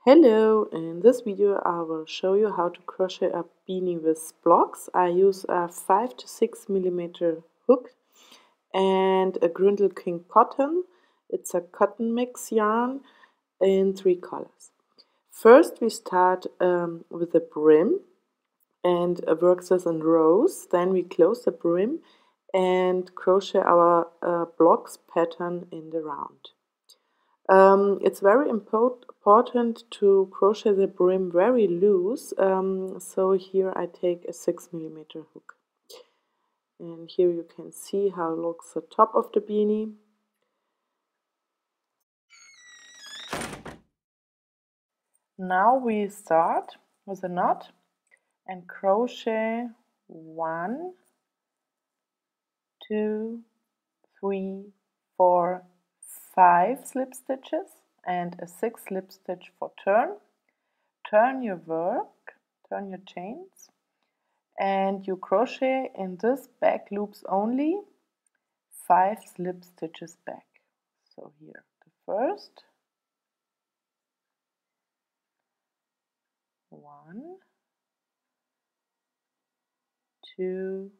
Hello, in this video I will show you how to crochet a beanie with blocks. I use a 5 to 6 millimeter hook and a Gründl King cotton. It's a cotton mix yarn in 3 colors. First we start with the brim and work this in rows. Then we close the brim and crochet our blocks pattern in the round. It's very important to crochet the brim very loose, so here I take a 6 millimeter hook. And here you can see how looks the top of the beanie. Now we start with a knot and crochet 1, 2, 3, 4, 5 slip stitches and a 6 slip stitch for turn. Turn your work, turn your chains, and you crochet in this back loops only 5 slip stitches back. So here the first 1, 2,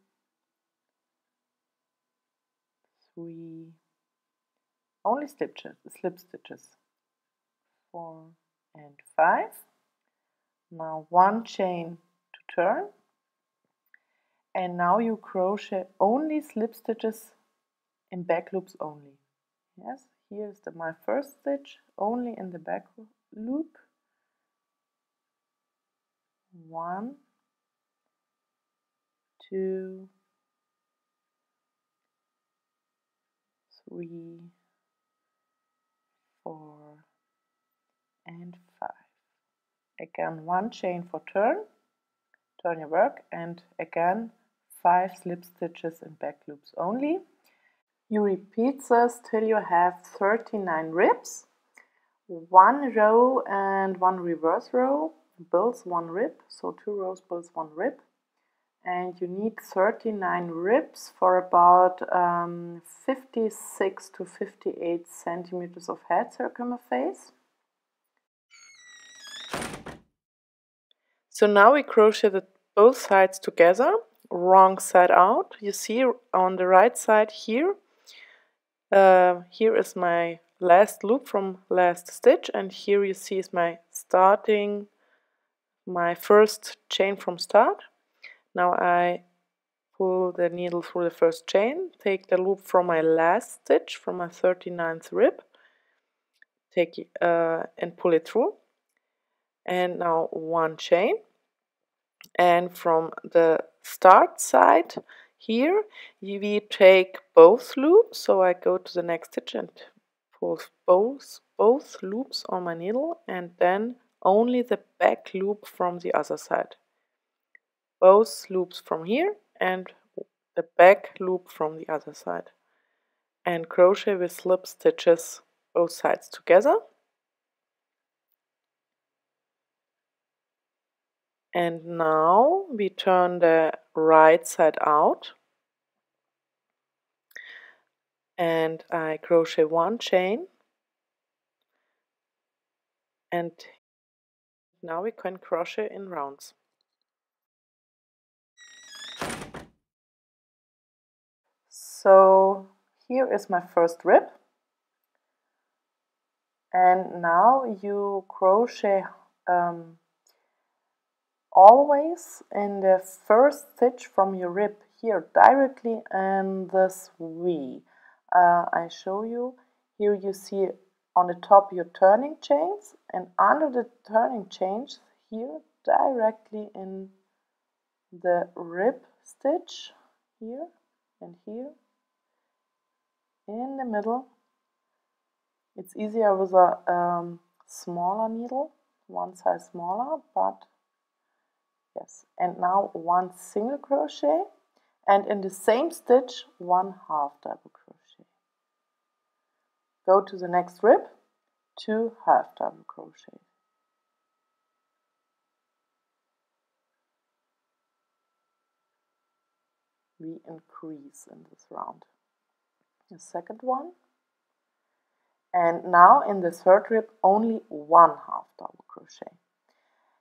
3, only slip stitches, 4 and 5. Now 1 chain to turn, and now you crochet only slip stitches in back loops only. Yes, here's my first stitch, only in the back loop. 1, 2, 3, 4 and 5. Again 1 chain for turn your work, and again 5 slip stitches in back loops only. You repeat this till you have 39 ribs. 1 row and 1 reverse row builds 1 rib, so 2 rows builds 1 rib. And you need 39 ribs for about 56 to 58 centimeters of head circumference. So now we crochet both sides together, wrong side out. You see on the right side here, here is my last loop from last stitch, and here you see is my first chain from start. Now I pull the needle through the first chain, take the loop from my last stitch, from my 39th rib, take it, and pull it through, and now 1 chain. And from the start side here we take both loops, so I go to the next stitch and pull both loops on my needle, and then only the back loop from the other side. Both loops from here and the back loop from the other side, and crochet with slip stitches both sides together. And now we turn the right side out, and I crochet 1 chain, and now we can crochet in rounds. So here is my first rib, and now you crochet always in the first stitch from your rib here directly in this V. I show you here. You see on the top your turning chains, and under the turning chains here directly in the rib stitch here and here in the middle. It's easier with a smaller needle, 1 size smaller, but yes. And now 1 single crochet, and in the same stitch 1 half double crochet. Go to the next rib, 2 half double crochet. We increase in this round. The second one, And now in the third rib only 1 half double crochet.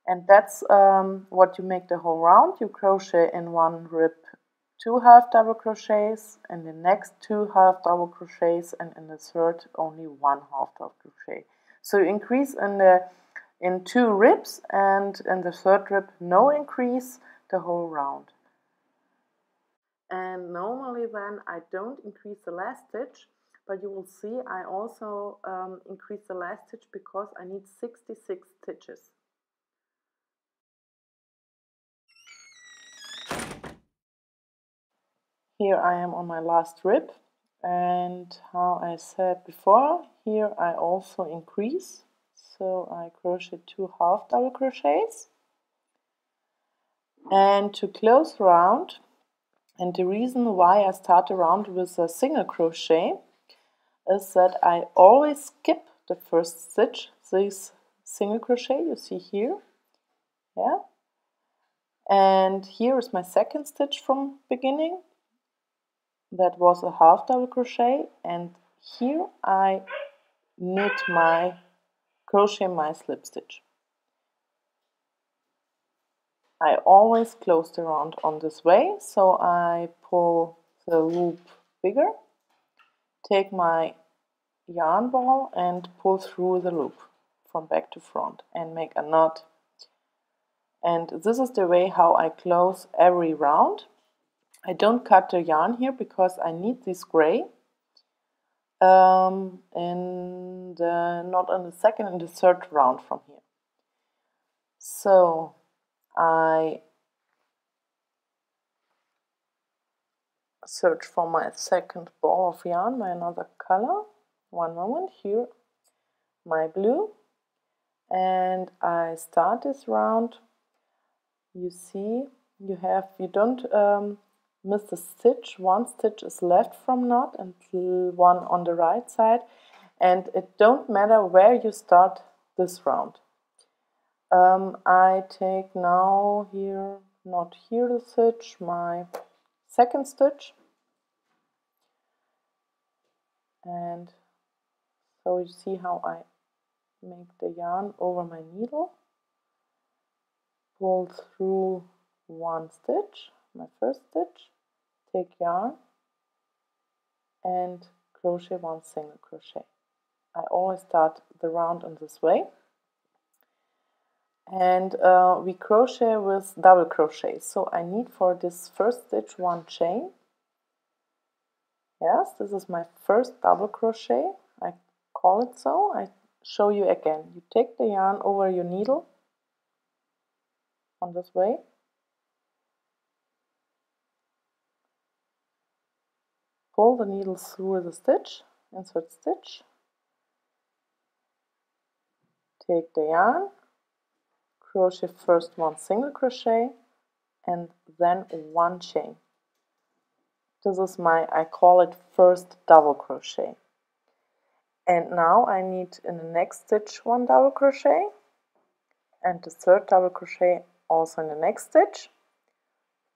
And that's what you make the whole round. You crochet in one rib 2 half double crochets, in the next 2 half double crochets, and in the third only 1 half double crochet. So you increase in 2 ribs, and in the third rib no increase the whole round. And normally then I don't increase the last stitch, but you will see I also increase the last stitch because I need 66 stitches. Here I am on my last rib, and how I said before, here I also increase. So I crochet 2 half double crochets. And to close the round, and the reason why I start the round with a single crochet is that I always skip the first stitch, this single crochet you see here. Yeah. And here is my second stitch from beginning. That was a half double crochet, and here I knit my crochet my slip stitch. I always close the round on this way, so I pull the loop bigger, take my yarn ball and pull through the loop from back to front and make a knot. And this is the way how I close every round. I don't cut the yarn here because I need this gray not in the second and the third round from here. So I search for my second ball of yarn, my another color. One moment, here my blue, and I start this round. You see, you don't miss the stitch. One stitch is left from knot and one on the right side, and it don't matter where you start this round. I take now here, not here the stitch, my second stitch, and so you see how I make the yarn over my needle, pull through one stitch, my first stitch, take yarn and crochet one single crochet. I always start the round in this way. And we crochet with double crochet, so I need for this first stitch one chain. Yes, this is my first double crochet, I call it so. I show you again. You take the yarn over your needle on this way, pull the needle through the stitch, insert stitch, take the yarn, crochet first one single crochet and then one chain. This is I call it first double crochet. And now I need in the next stitch one double crochet and the third double crochet also in the next stitch,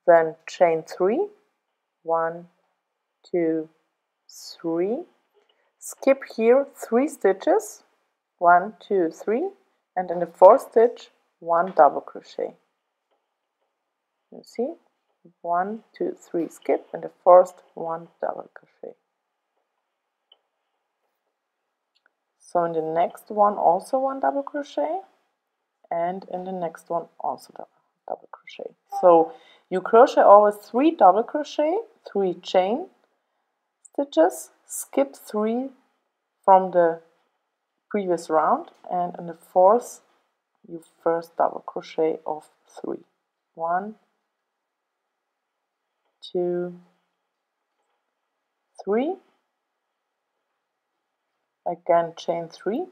then chain 3, 1, 2, 3, skip here 3 stitches, 1, 2, 3, and in the fourth stitch 1 double crochet. You see, 1, 2, 3, skip, and the first 1 double crochet. So in the next one also 1 double crochet, and in the next one also double crochet. So you crochet always 3 double crochet, 3 chain stitches, skip 3 from the previous round, and in the fourth you first double crochet of 3. 1, 2, 3, again chain 3.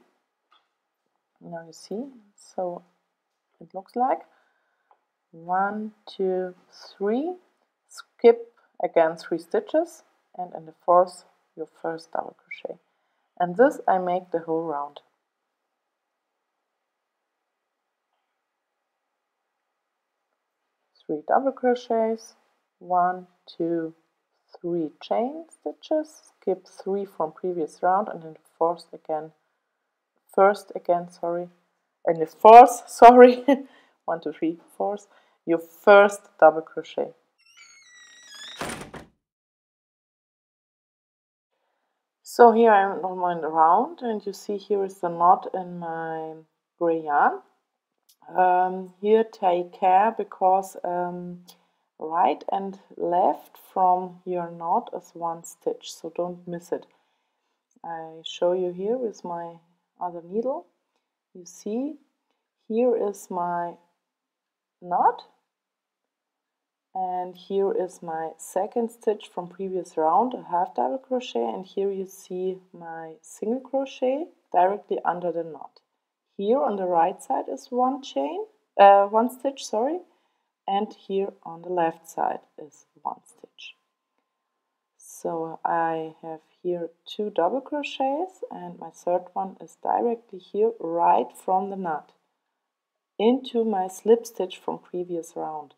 Now you see, so it looks like 1, 2, 3, skip again 3 stitches, and in the fourth your first double crochet. And this I make the whole round. Three double crochets, 1, 2, 3 chain stitches, skip 3 from previous round, and then first again, and the fourth, sorry, 1, 2, 3, fourth, your first double crochet. So here I am on my round, and you see here is the knot in my gray yarn. Here take care, because right and left from your knot is 1 stitch, so don't miss it. I show you here with my other needle. You see, here is my knot, and here is my second stitch from previous round, a half double crochet, and here you see my single crochet directly under the knot. Here on the right side is 1 stitch, sorry, and here on the left side is 1 stitch. So I have here 2 double crochets, and my third one is directly here, right from the knot, into my slip stitch from previous round.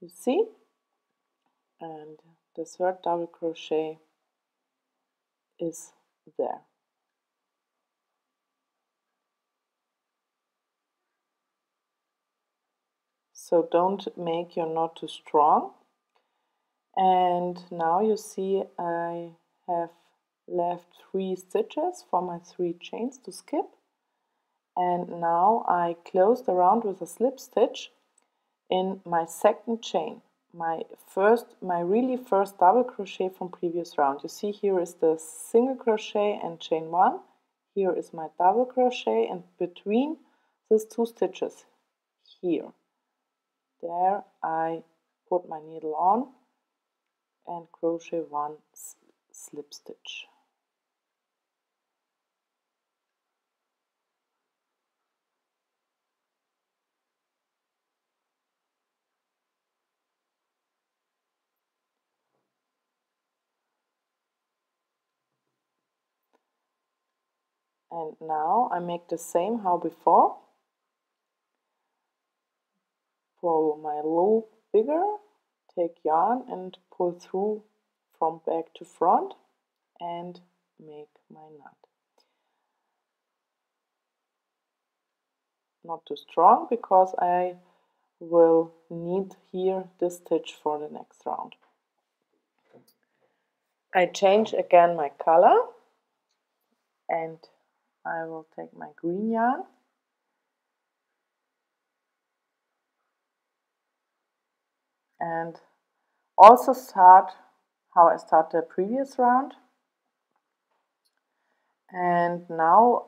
You see? And the third double crochet is there. So don't make your knot too strong. And now you see I have left 3 stitches for my 3 chains to skip. And now I close the round with a slip stitch in my second chain, my really first double crochet from previous round. You see, here is the single crochet and chain 1. Here is my double crochet, and between these 2 stitches here, there I put my needle on and crochet 1 slip stitch. And now I make the same how before. Pull my loop bigger, take yarn and pull through from back to front and make my knot. Not too strong, because I will need here this stitch for the next round. I change again my color, and I will take my green yarn and also start how I started the previous round. And now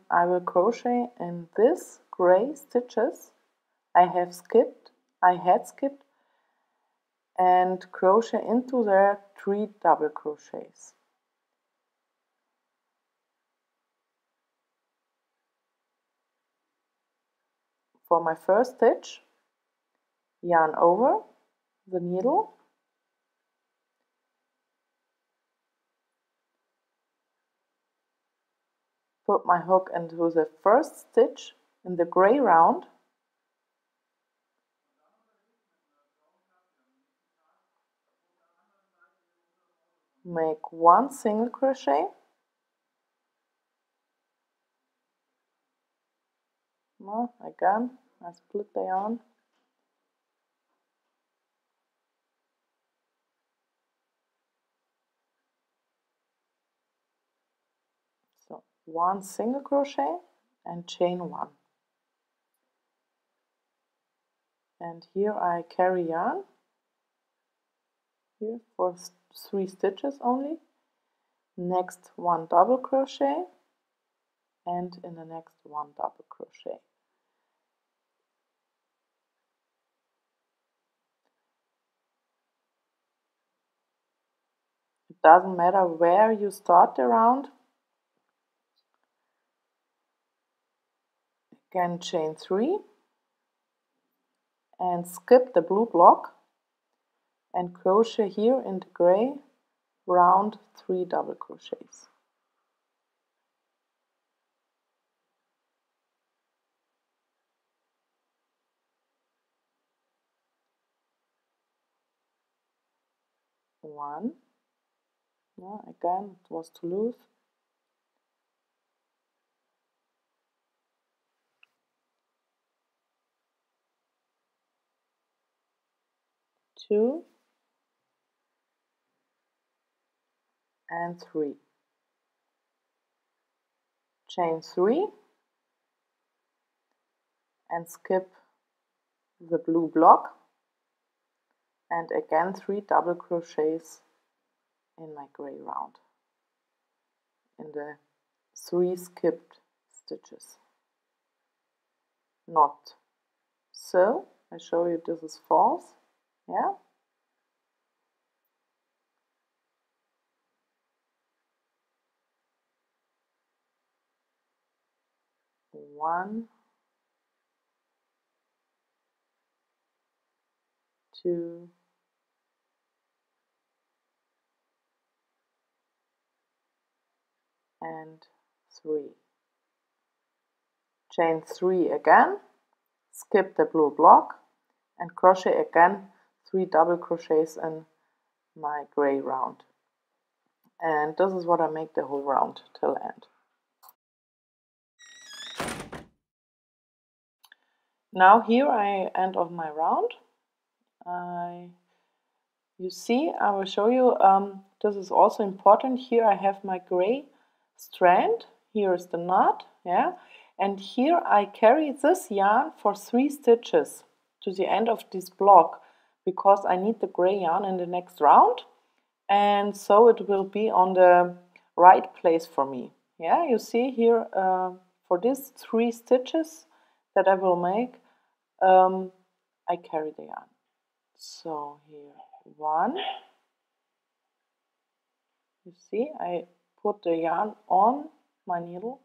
I will crochet in this gray stitches I had skipped, and crochet into there 3 double crochets. For my first stitch, yarn over the needle, put my hook into the first stitch in the gray round, make 1 single crochet, again I split the yarn, so 1 single crochet and chain 1. And here I carry yarn here for 3 stitches only, next 1 double crochet, and in the next 1 double crochet. It doesn't matter where you start the round. Again, chain 3 and skip the blue block and crochet here in the gray round 3 double crochets. 1, again it was too loose, 2 and 3, chain 3 and skip the blue block, and again 3 double crochets in my gray round in the 3 skipped stitches. Not so, I show you this is false, yeah. One, 2, and 3. Chain 3 again, skip the blue block, and crochet again 3 double crochets in my gray round. And this is what I make the whole round till end. Now here I end of my round. You see, I will show you, this is also important. Here I have my gray strand, here is the knot, yeah, and here I carry this yarn for 3 stitches to the end of this block, because I need the gray yarn in the next round, and so it will be on the right place for me. Yeah, you see here, for these 3 stitches that I will make, I carry the yarn. So here 1, you see, I put the yarn on my needle,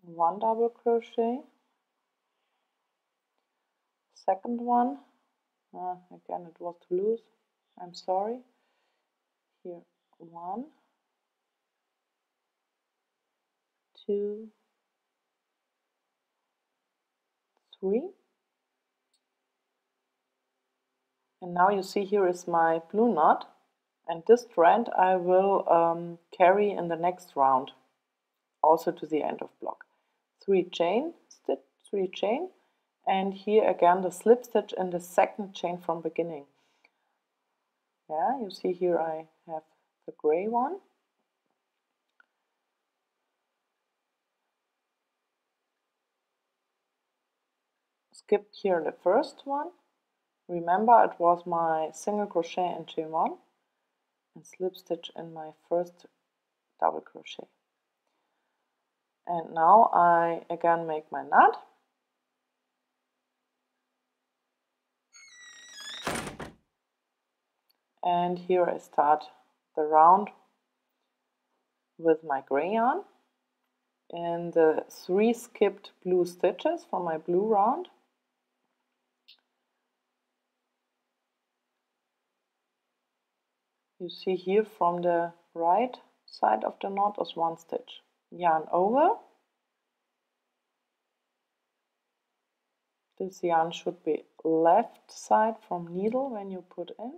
1 double crochet, second one, again it was too loose, I'm sorry, here 1, 2, 3, and now you see here is my blue knot, and this strand I will carry in the next round, also to the end of block. 3 chain, stitch, 3 chain, and here again the slip stitch in the second chain from beginning. Yeah, you see here I have the gray one. Skipped here the first one. Remember, it was my single crochet in chain 1 and slip stitch in my first double crochet. And now I again make my knot. And here I start the round with my gray yarn and the 3 skipped blue stitches from my blue round. You see here from the right side of the knot is 1 stitch. Yarn over. This yarn should be left side from needle when you put in.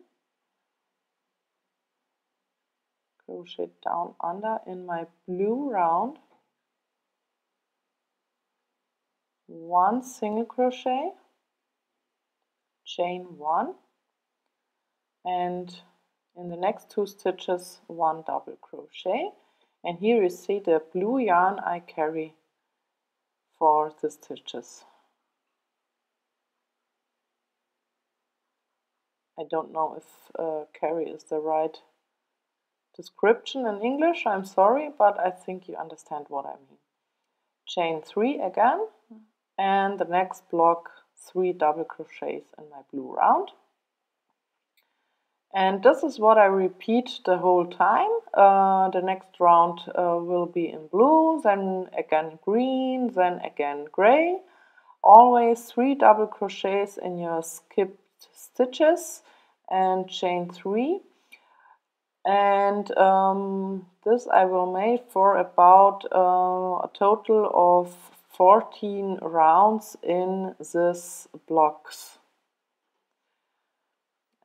Crochet down under in my blue round. 1 single crochet, chain 1, and in the next 2 stitches 1 double crochet, and here you see the blue yarn I carry for the stitches. I don't know if carry is the right description in English, I'm sorry, but I think you understand what I mean. Chain 3 again, and the next block 3 double crochets in my blue round. And this is what I repeat the whole time. The next round will be in blue, then again green, then again gray. Always 3 double crochets in your skipped stitches and chain 3. And this I will make for about a total of 14 rounds in this blocks.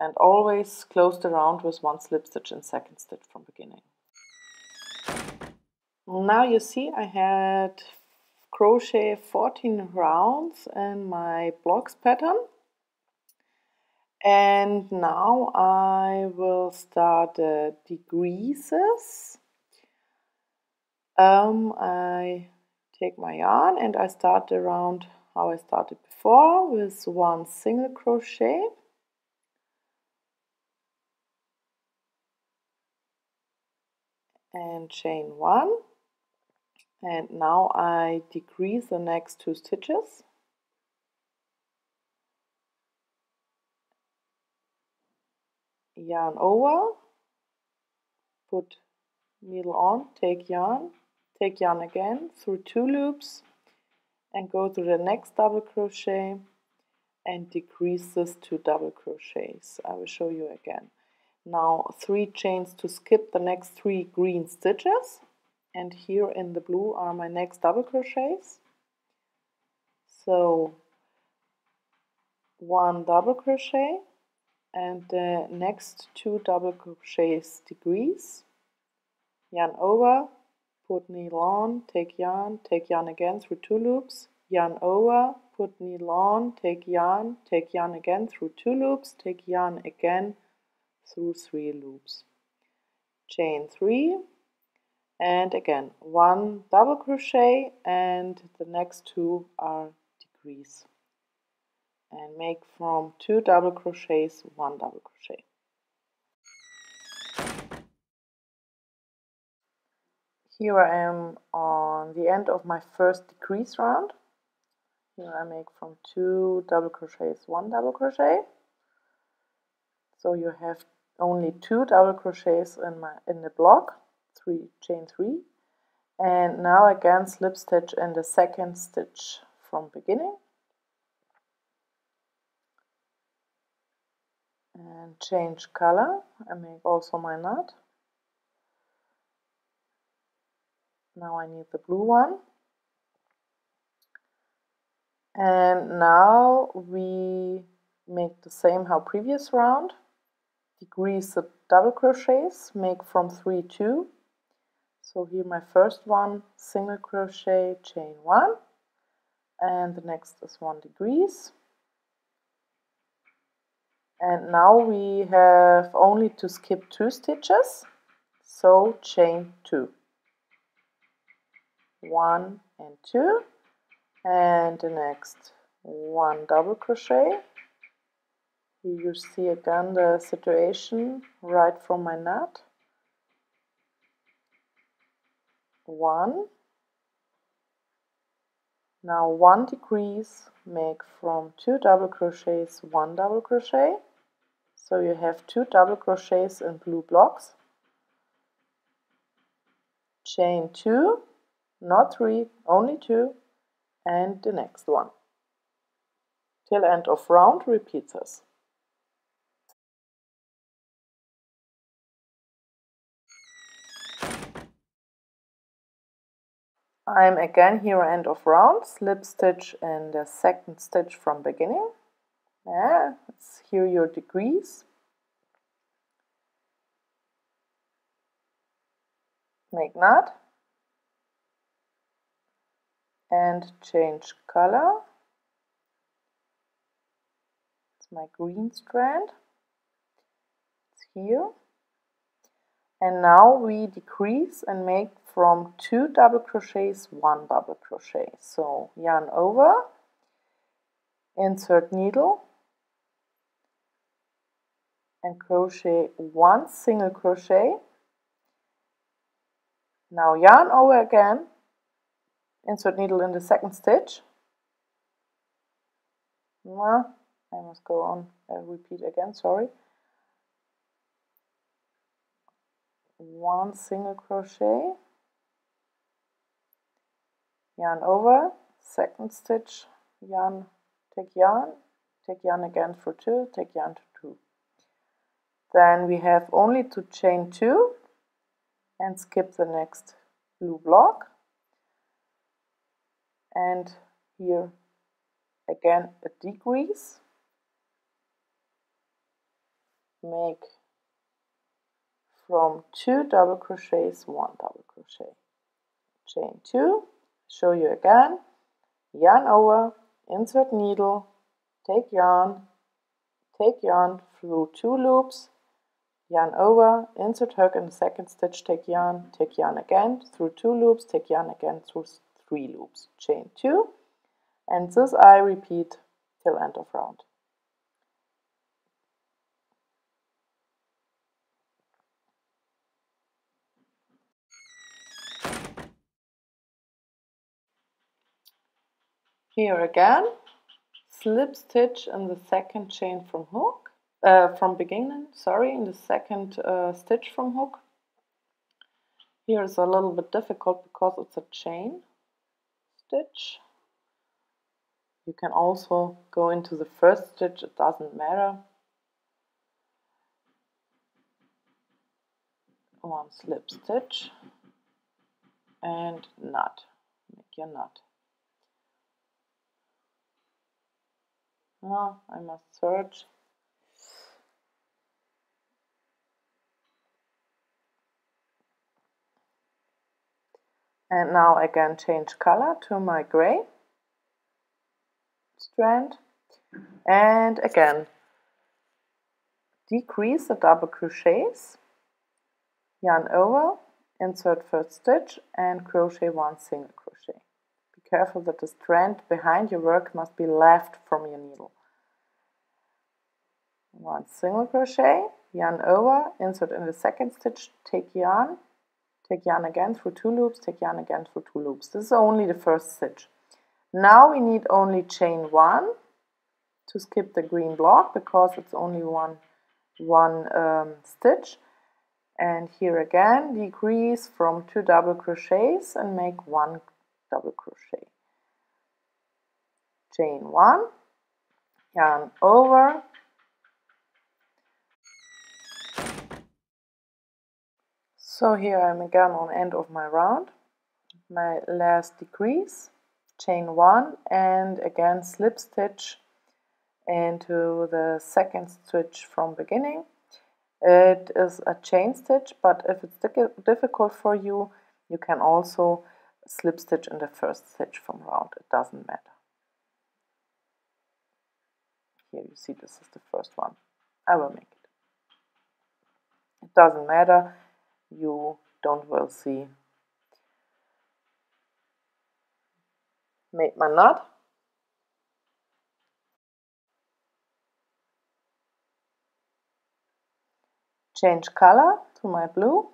and always close the round with one slip stitch and second stitch from beginning. Now you see I had crochet 14 rounds in my blocks pattern, and now I will start the decreases. I take my yarn and I start the round how I started before, with one single crochet and chain one, and now I decrease the next 2 stitches, yarn over, put needle on, take yarn again through 2 loops and go to the next double crochet and decrease this to double crochets. I will show you again. Now 3 chains to skip the next 3 green stitches, and here in the blue are my next double crochets. So 1 double crochet and the next 2 double crochets decrease, yarn over, put needle on, take yarn again through 2 loops, yarn over, put needle on, take yarn again through 2 loops, take yarn again through 3 loops, chain 3, and again 1 double crochet and the next 2 are decrease, and make from 2 double crochets 1 double crochet. Here I am on the end of my first decrease round. Here I make from 2 double crochets 1 double crochet. So you have only 2 double crochets in the block, chain 3, and now again slip stitch in the second stitch from beginning, and change color. I make also my knot. Now I need the blue one, and now we make the same how previous round. Decrease the double crochets, make from 3 2. So here my first one, single crochet, chain 1, and the next is 1 decrease. And now we have only to skip 2 stitches, so chain 2, 1 and 2, and the next 1 double crochet. Here you see again the situation right from my knot. 1, now 1 decrease, make from 2 double crochets 1 double crochet, so you have 2 double crochets in blue blocks, chain 2, not 3, only 2, and the next one. Till end of round, repeat this. I'm again here end of round, slip stitch in the second stitch from beginning. Yeah, it's here your decrease. Make knot and change color. It's my green strand. It's here. And now we decrease and make from 2 double crochets 1 double crochet. So yarn over, insert needle, and crochet 1 single crochet. Now yarn over again, insert needle in the second stitch. I must go on, repeat again, sorry. 1 single crochet, yarn over, second stitch, yarn, take yarn again for 2, take yarn to 2. Then we have only to chain 2 and skip the next blue block, and here again a decrease, make from 2 double crochets 1 double crochet. Chain 2, show you again, yarn over, insert needle, take yarn through 2 loops, yarn over, insert hook in the second stitch, take yarn again through 2 loops, take yarn again through 3 loops, chain 2, and this I repeat till end of round. Here again, slip stitch in the second chain from hook, from beginning, in the second stitch from hook. Here is a little bit difficult because it's a chain stitch. You can also go into the first stitch, it doesn't matter. One slip stitch and knot, make your knot. Now I must search. And now again change color to my gray strand, and again decrease the double crochets, yarn over, insert first stitch and crochet 1 single crochet. Be careful that the strand behind your work must be left from your needle. 1 single crochet, yarn over, insert in the second stitch, take yarn again through 2 loops, take yarn again through 2 loops. This is only the first stitch. Now we need only chain 1 to skip the green block because it's only one stitch. And here again decrease from 2 double crochets and make 1 double crochet. Chain 1, yarn over, so here I'm again on end of my round, my last decrease, chain 1 and again slip stitch into the second stitch from beginning. It is a chain stitch, but if it's difficult for you, you can also slip stitch in the first stitch from round, it doesn't matter. Here you see this is the first one. I will make it. It doesn't matter, you will see. Made my knot. Change color to my blue.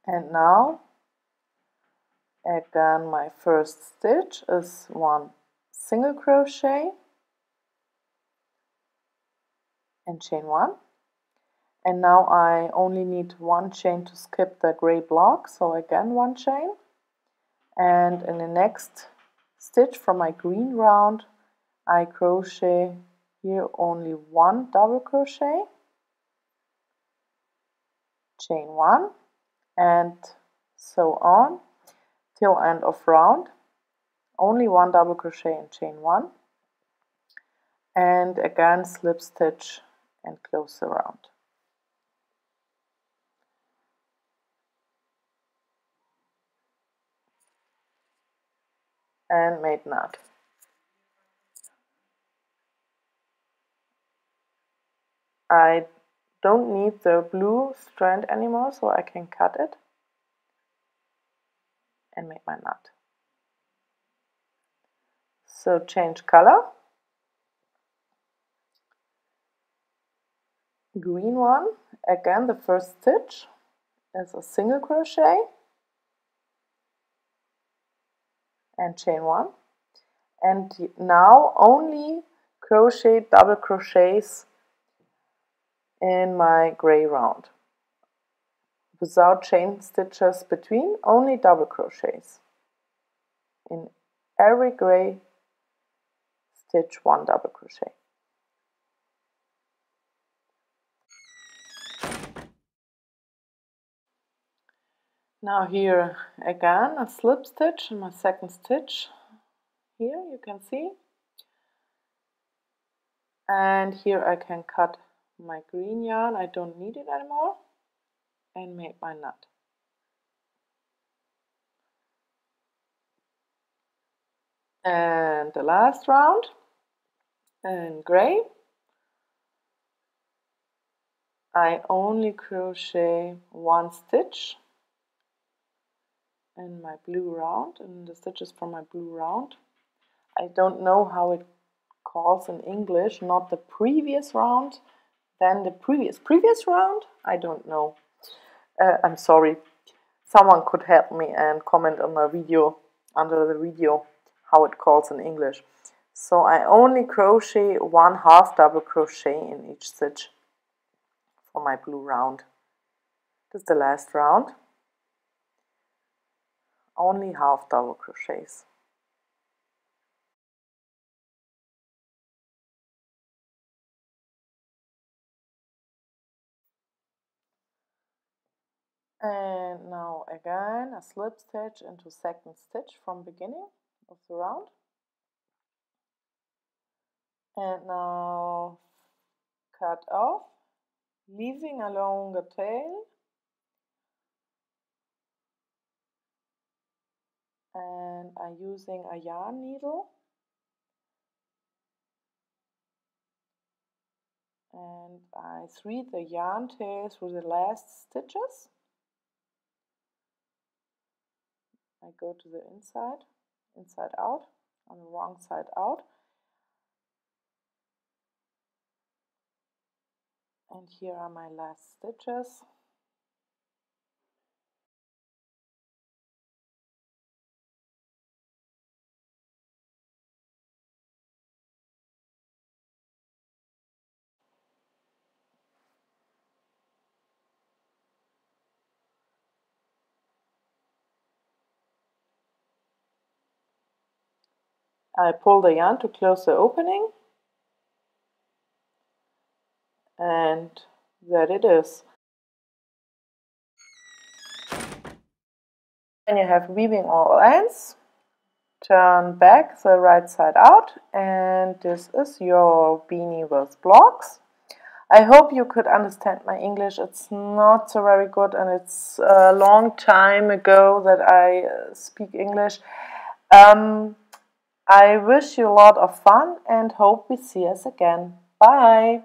And now again my first stitch is 1 single crochet and chain 1. And now I only need 1 chain to skip the gray block, so again 1 chain. And in the next stitch from my green round I crochet here only 1 double crochet, chain 1, and so on till end of round. Only 1 double crochet and chain 1, and again slip stitch and close the round. And made knot. I don't need the blue strand anymore, so I can cut it and make my knot. So change color. Green one, again the first stitch is a single crochet and chain 1, and now only crochet double crochets in my gray round without chain stitches between, only double crochets. In every gray stitch 1 double crochet. Now here again a slip stitch in my second stitch. Here you can see. And here I can cut my green yarn, I don't need it anymore, and make my knot. And the last round in gray, I only crochet one stitch in my blue round, and the stitches from my blue round. I don't know how it calls in English, not the previous round, then the previous round, I don't know. I'm sorry, someone could help me and comment on the video, under the video, how it calls in English. So I only crochet one half double crochet in each stitch for my blue round. This is the last round. Only half double crochets. And now again a slip stitch into second stitch from beginning of the round. And now cut off, leaving a longer tail, and I'm using a yarn needle, and I thread the yarn tail through the last stitches. I go to the inside out, on the wrong side out, and here are my last stitches. I pull the yarn to close the opening, and there it is. When you have weaving all ends, turn back the right side out, and this is your beanie with blocks. I hope you could understand my English. It's not so very good, and it's a long time ago that I speak English. I wish you a lot of fun and hope we see us again. Bye!